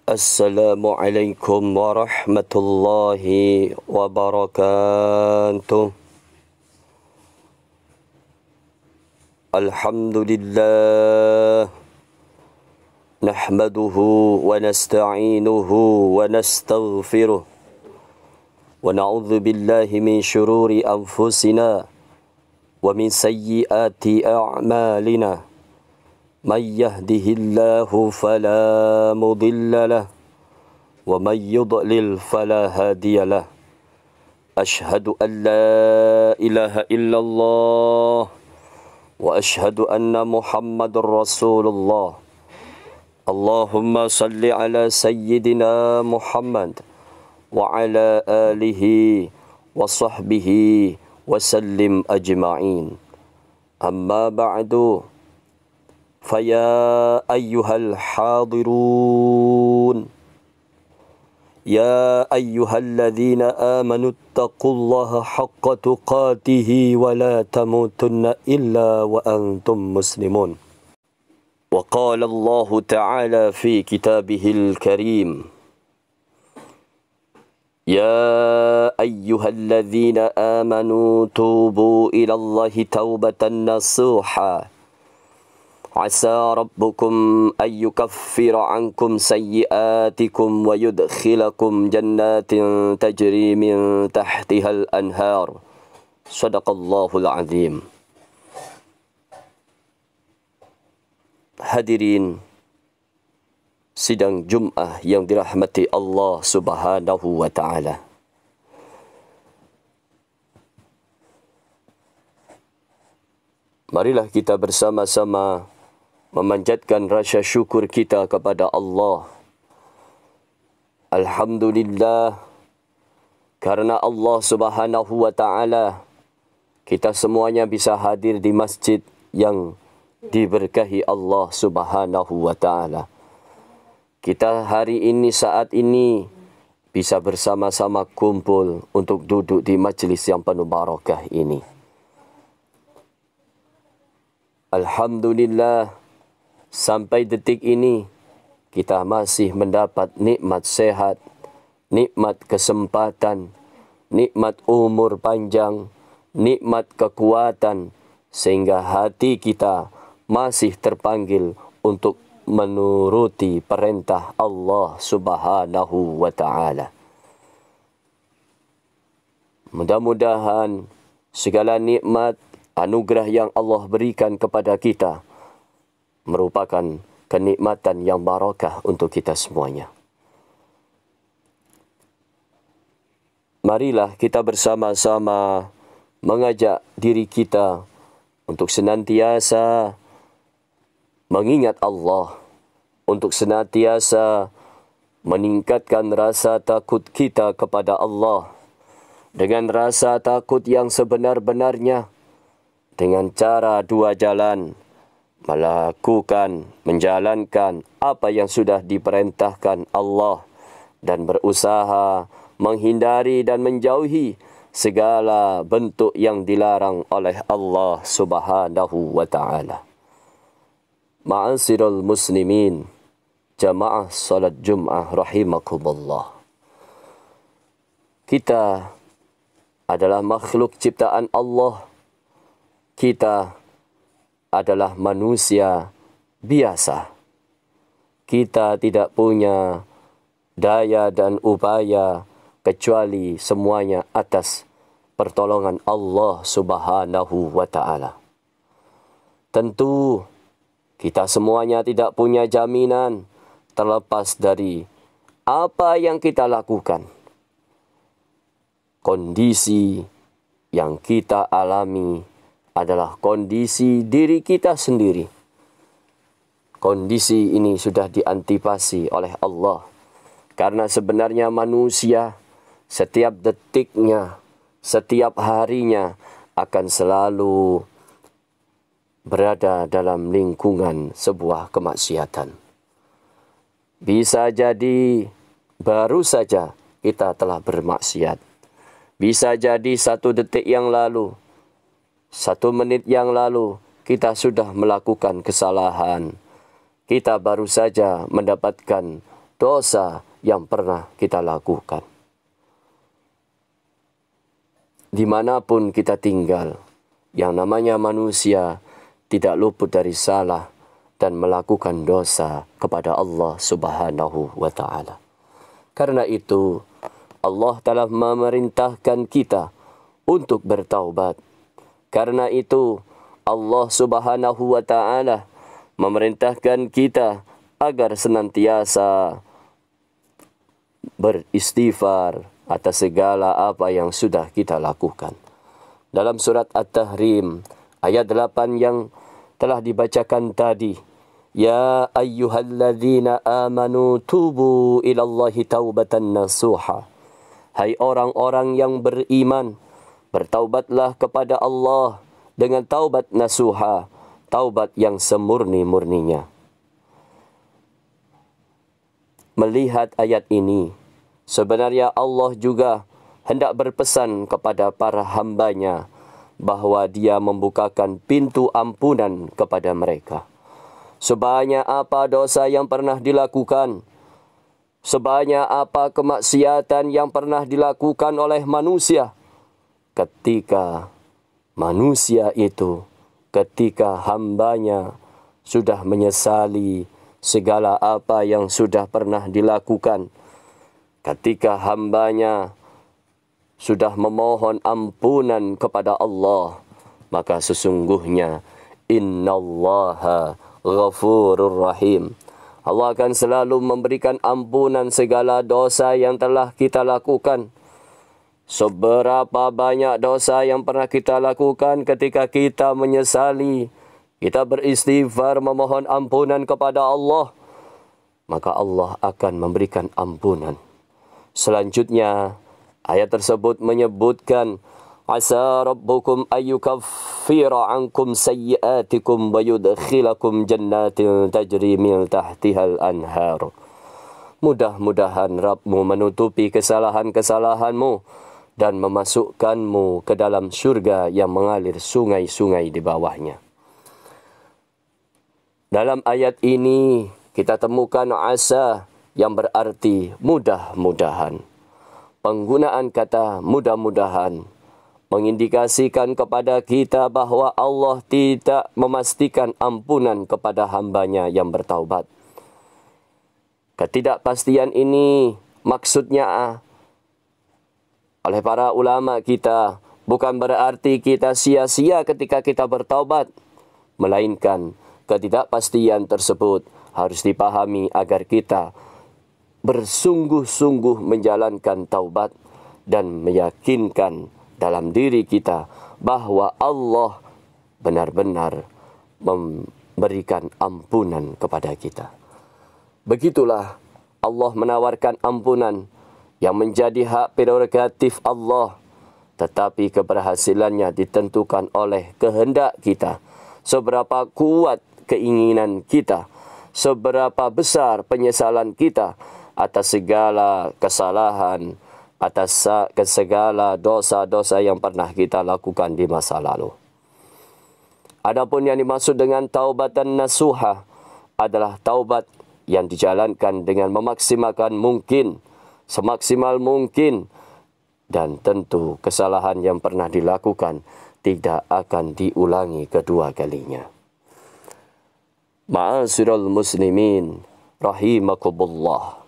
Assalamualaikum warahmatullahi wabarakatuh. Alhamdulillah. Nahmaduhu wa nasta'inuhu wa nastaghfiruh. Wa na'udzu billahi min syururi anfusina wa min sayyiati a'malina. من يهده الله فلا مضل له ومن يضلل فلا هادي له أشهد أن لا إله إلا الله وأشهد أن محمد رسول الله اللهم صل على سيدنا محمد وعلى آله وصحبه وسلم أجمعين أما بعد فيا أيها الحاضرون يا أيها الذين آمنوا اتقوا الله حق تقاته ولا تموتن إلا وأنتم مسلمون وقال الله تعالى في كتابه الكريم يا أيها الذين آمنوا توبوا إلى الله توبة نصوحا عسى ربكم أن يكفر عنكم سيئاتكم ويدخلكم جنات تجري من تحتها الأنهار صدق الله العظيم. Hadirin sidang Jum'ah yang dirahmati Allah Subhanahu wa Ta'ala. Marilah kita bersama-sama memanjatkan rasa syukur kita kepada Allah. Alhamdulillah, karena Allah Subhanahu wa Ta'ala, kita semuanya bisa hadir di masjid yang diberkahi Allah Subhanahu wa Ta'ala. Kita hari ini, saat ini, bisa bersama-sama kumpul untuk duduk di majlis yang penuh barakah ini. Alhamdulillah, sampai detik ini kita masih mendapat nikmat sehat, nikmat kesempatan, nikmat umur panjang, nikmat kekuatan, sehingga hati kita masih terpanggil untuk menuruti perintah Allah Subhanahu wa Ta'ala. Mudah-mudahan segala nikmat anugerah yang Allah berikan kepada kita merupakan kenikmatan yang barakah untuk kita semuanya. Marilah kita bersama-sama mengajak diri kita untuk senantiasa mengingat Allah, untuk senantiasa meningkatkan rasa takut kita kepada Allah dengan rasa takut yang sebenar-benarnya, dengan cara dua jalan: melakukan, menjalankan apa yang sudah diperintahkan Allah dan berusaha menghindari dan menjauhi segala bentuk yang dilarang oleh Allah Subhanahu wa Ta'ala. Ma'asyiral muslimin, jamaah salat Jum'ah rahimakumullah. Kita adalah makhluk ciptaan Allah. Kita adalah manusia biasa. Kita tidak punya daya dan upaya kecuali semuanya atas pertolongan Allah Subhanahu wa Ta'ala. Tentu kita semuanya tidak punya jaminan terlepas dari apa yang kita lakukan. Kondisi yang kita alami adalah kondisi diri kita sendiri. Kondisi ini sudah diantisipasi oleh Allah. Karena sebenarnya manusia setiap detiknya, setiap harinya akan selalu berada dalam lingkungan sebuah kemaksiatan. Bisa jadi baru saja kita telah bermaksiat. Bisa jadi 1 detik yang lalu, 1 menit yang lalu, kita sudah melakukan kesalahan. Kita baru saja mendapatkan dosa yang pernah kita lakukan. Dimanapun kita tinggal, yang namanya manusia tidak luput dari salah dan melakukan dosa kepada Allah Subhanahu wa Ta'ala. Karena itu, Allah telah memerintahkan kita untuk bertaubat. Karena itu, Allah Subhanahu wa Ta'ala memerintahkan kita agar senantiasa beristighfar atas segala apa yang sudah kita lakukan. Dalam surat At-Tahrim ayat 8 yang telah dibacakan tadi, ya ayyuhalladzina amanu tubu ilallahi taubatan nasuha. Hai orang-orang yang beriman, bertaubatlah kepada Allah dengan taubat nasuha, taubat yang semurni-murninya. Melihat ayat ini, sebenarnya Allah juga hendak berpesan kepada para hambanya bahawa Dia membukakan pintu ampunan kepada mereka. Sebanyak apa dosa yang pernah dilakukan, sebanyak apa kemaksiatan yang pernah dilakukan oleh manusia, ketika manusia itu, ketika hambanya sudah menyesali segala apa yang sudah pernah dilakukan, ketika hambanya sudah memohon ampunan kepada Allah, maka sesungguhnya innallaha ghafurur rahim. Allah akan selalu memberikan ampunan segala dosa yang telah kita lakukan. Seberapa banyak dosa yang pernah kita lakukan, ketika kita menyesali, kita beristighfar memohon ampunan kepada Allah, maka Allah akan memberikan ampunan. Selanjutnya, ayat tersebut menyebutkan, asa rabbukum ayyukaffira ankum sayyiatikum wa yudkhilakum jannatin tajri min tahtihal anhar. Mudah-mudahan Rabbmu menutupi kesalahan-kesalahanmu dan memasukkanmu ke dalam syurga yang mengalir sungai-sungai di bawahnya. Dalam ayat ini kita temukan asa yang berarti mudah-mudahan. Penggunaan kata mudah-mudahan mengindikasikan kepada kita bahawa Allah tidak memastikan ampunan kepada hambanya yang bertaubat. Ketidakpastian ini maksudnya oleh para ulama kita bukan berarti kita sia-sia ketika kita bertaubat, melainkan ketidakpastian tersebut harus dipahami agar kita bersungguh-sungguh menjalankan taubat dan meyakinkan dalam diri kita bahawa Allah benar-benar memberikan ampunan kepada kita. Begitulah Allah menawarkan ampunan yang menjadi hak prerogatif Allah, tetapi keberhasilannya ditentukan oleh kehendak kita. Seberapa kuat keinginan kita, seberapa besar penyesalan kita atas segala kesalahan, atas segala dosa-dosa yang pernah kita lakukan di masa lalu. Adapun yang dimaksud dengan taubatan nasuha adalah taubat yang dijalankan dengan memaksimalkan mungkin, semaksimal mungkin, dan tentu kesalahan yang pernah dilakukan tidak akan diulangi kedua kalinya. Ma'asyiral muslimin rahimakumullah.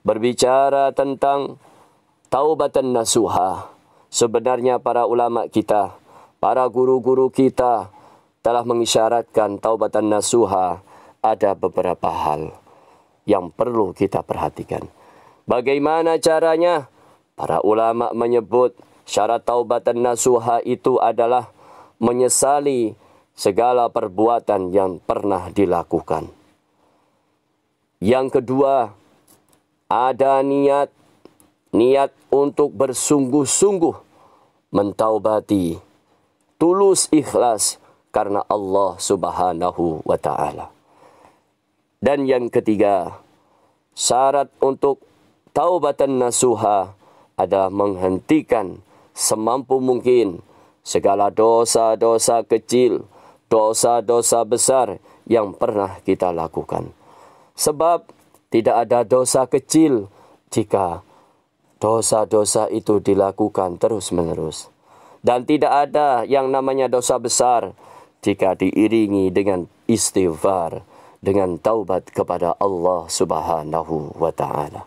Berbicara tentang taubatan nasuha, sebenarnya para ulama kita, para guru-guru kita telah mengisyaratkan taubatan nasuha ada beberapa hal yang perlu kita perhatikan. Bagaimana caranya? Para ulama menyebut syarat taubatan nasuha itu adalah menyesali segala perbuatan yang pernah dilakukan. Yang kedua, ada niat untuk bersungguh-sungguh mentaubati, tulus ikhlas karena Allah Subhanahu wa Ta'ala. Dan yang ketiga, syarat untuk taubatan nasuha adalah menghentikan semampu mungkin segala dosa-dosa kecil, dosa-dosa besar yang pernah kita lakukan. Sebab tidak ada dosa kecil jika dosa-dosa itu dilakukan terus-menerus. Dan tidak ada yang namanya dosa besar jika diiringi dengan istighfar, dengan taubat kepada Allah Subhanahu wa ta'ala.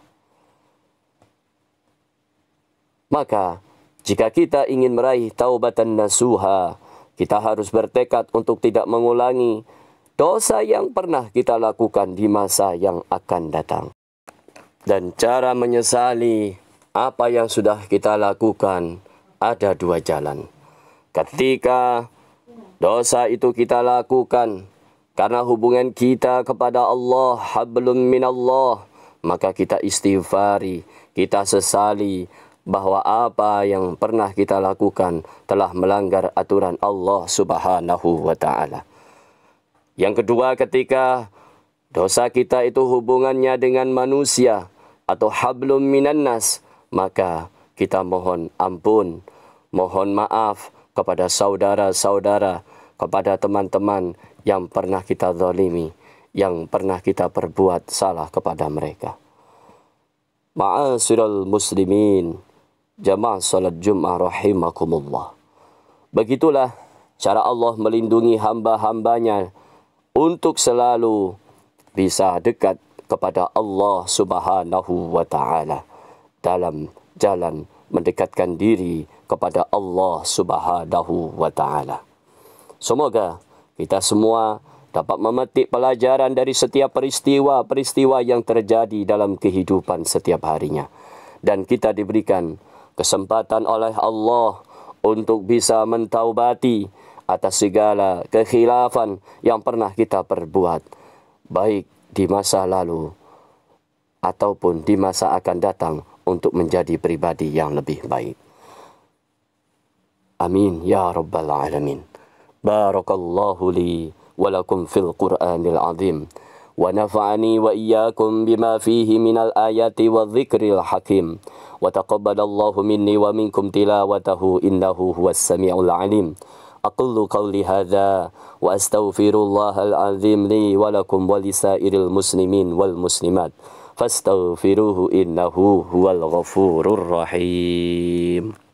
Maka, jika kita ingin meraih taubatan nasuha, kita harus bertekad untuk tidak mengulangi dosa yang pernah kita lakukan di masa yang akan datang. Dan cara menyesali apa yang sudah kita lakukan ada dua jalan. Ketika dosa itu kita lakukan karena hubungan kita kepada Allah, hablum minallah, maka kita istighfari, kita sesali bahwa apa yang pernah kita lakukan telah melanggar aturan Allah Subhanahu wa ta'ala. Yang kedua, ketika dosa kita itu hubungannya dengan manusia atau hablum minannas, maka kita mohon ampun, mohon maaf kepada saudara-saudara, kepada teman-teman yang pernah kita zalimi, yang pernah kita perbuat salah kepada mereka. Ma'asyiral muslimin, jamaah salat Jumat rahimakumullah. Begitulah cara Allah melindungi hamba-hambanya untuk selalu bisa dekat kepada Allah Subhanahu wa ta'ala dalam jalan mendekatkan diri kepada Allah Subhanahu wa ta'ala. Semoga kita semua dapat memetik pelajaran dari setiap peristiwa-peristiwa yang terjadi dalam kehidupan setiap harinya. Dan kita diberikan kesempatan oleh Allah untuk bisa mentaubati atas segala kekhilafan yang pernah kita perbuat, baik di masa lalu ataupun di masa akan datang, untuk menjadi pribadi yang lebih baik. Amin ya rabbal alamin. Barakallahu li wa lakum fil Qur'anil azim. ونفعني وإياكم بما فيه من الآيات والذكر الحكيم وتقبل الله مني ومنكم تلاوته إنه هو السميع العليم أقول قولي هذا وأستغفر الله العظيم لي ولكم ولسائر المسلمين والمسلمات فاستغفروه إنه هو الغفور الرحيم.